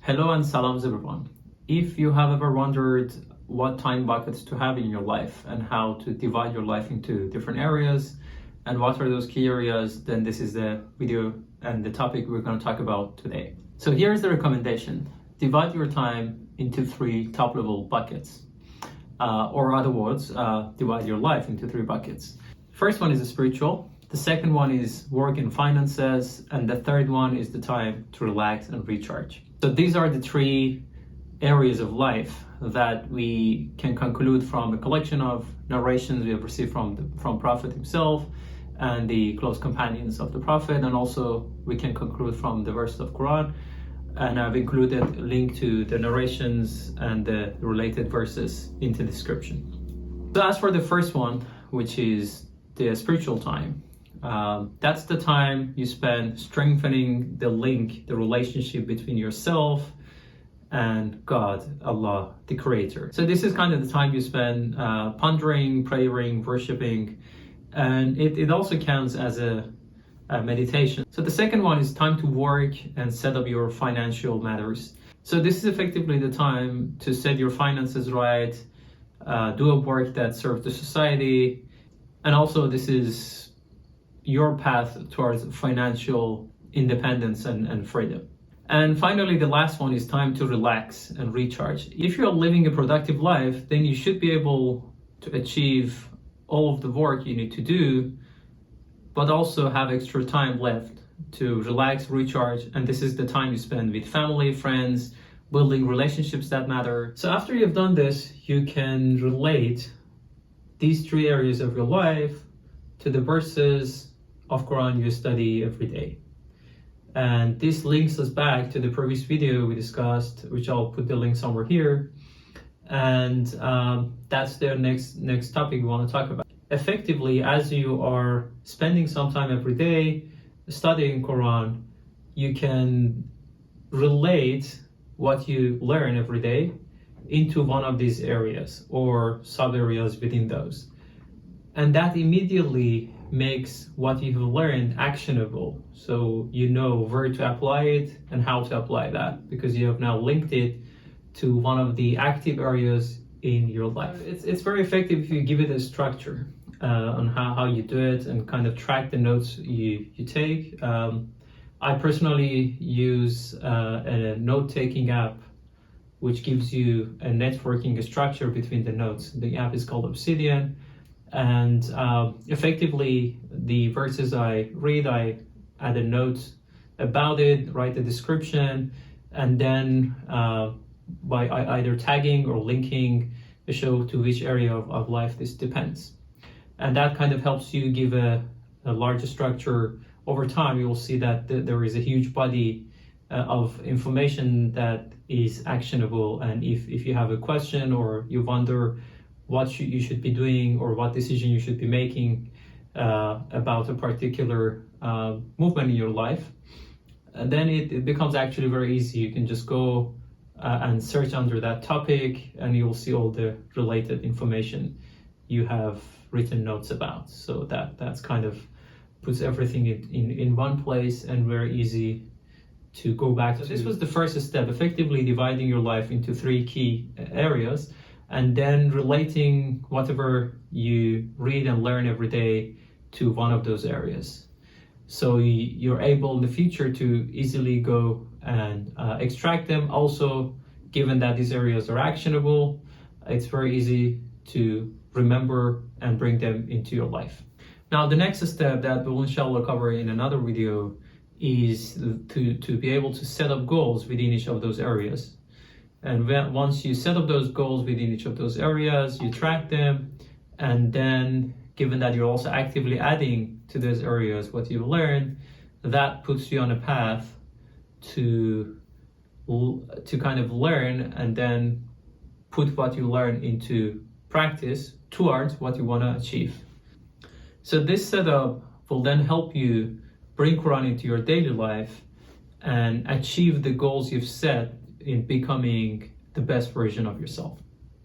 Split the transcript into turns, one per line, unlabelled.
Hello and salams everyone. If you have ever wondered what time buckets to have in your life and how to divide your life into different areas and what are those key areas, then this is the video and the topic we're going to talk about today. So here's the recommendation. Divide your time into 3 top-level buckets. Or other words, divide your life into 3 buckets. First one is the spiritual. The second one is work and finances. And the third one is the time to relax and recharge. So these are the 3 areas of life that we can conclude from a collection of narrations we have received from Prophet himself and the close companions of the Prophet, and also we can conclude from the verses of Quran. And I've included a link to the narrations and the related verses in the description. So as for the first one, which is the spiritual time, that's the time you spend strengthening the link, the relationship between yourself and God, Allah, the Creator. So this is kind of the time you spend pondering, praying, worshiping, and it also counts as a meditation. So the second one is time to work and set up your financial matters. So this is effectively the time to set your finances right, do a work that serves the society, and also this is your path towards financial independence and freedom. And finally, the last one is time to relax and recharge. If you're living a productive life, then you should be able to achieve all of the work you need to do, but also have extra time left to relax, recharge, and this is the time you spend with family, friends, building relationships that matter. So after you've done this, you can relate these 3 areas of your life to the verses of Quran you study every day. And this links us back to the previous video we discussed, which I'll put the link somewhere here. And that's the next topic we want to talk about. Effectively, as you are spending some time every day studying Quran, you can relate what you learn every day into one of these areas or sub areas within those. And that immediately makes what you've learned actionable. So you know where to apply it and how to apply that, because you have now linked it to one of the active areas in your life. It's very effective if you give it a structure on how you do it and kind of track the notes you take. I personally use a note-taking app which gives you a networking structure between the notes. The app is called Obsidian, and effectively the verses I read, I add a note about it, write a description, and then by either tagging or linking show to which area of life this depends. And that kind of helps you give a larger structure. Over time, you will see that there is a huge body of information that is actionable. And if you have a question or you wonder what you should be doing or what decision you should be making about a particular movement in your life, and then it becomes actually very easy. You can just go and search under that topic and you will see all the related information you have written notes about. So that's kind of puts everything in one place and very easy to go back to. So this was the first step, effectively dividing your life into 3 key areas and then relating whatever you read and learn every day to one of those areas. So you're able in the future to easily go and extract them. Also, given that these areas are actionable, it's very easy to remember and bring them into your life. Now, the next step that we will inshallah cover in another video is to be able to set up goals within each of those areas. And once you set up those goals within each of those areas, you track them, and then given that you're also actively adding to those areas what you've learned, that puts you on a path to kind of learn and then put what you learn into practice towards what you want to achieve. So this setup will then help you bring Quran into your daily life and achieve the goals you've set in becoming the best version of yourself.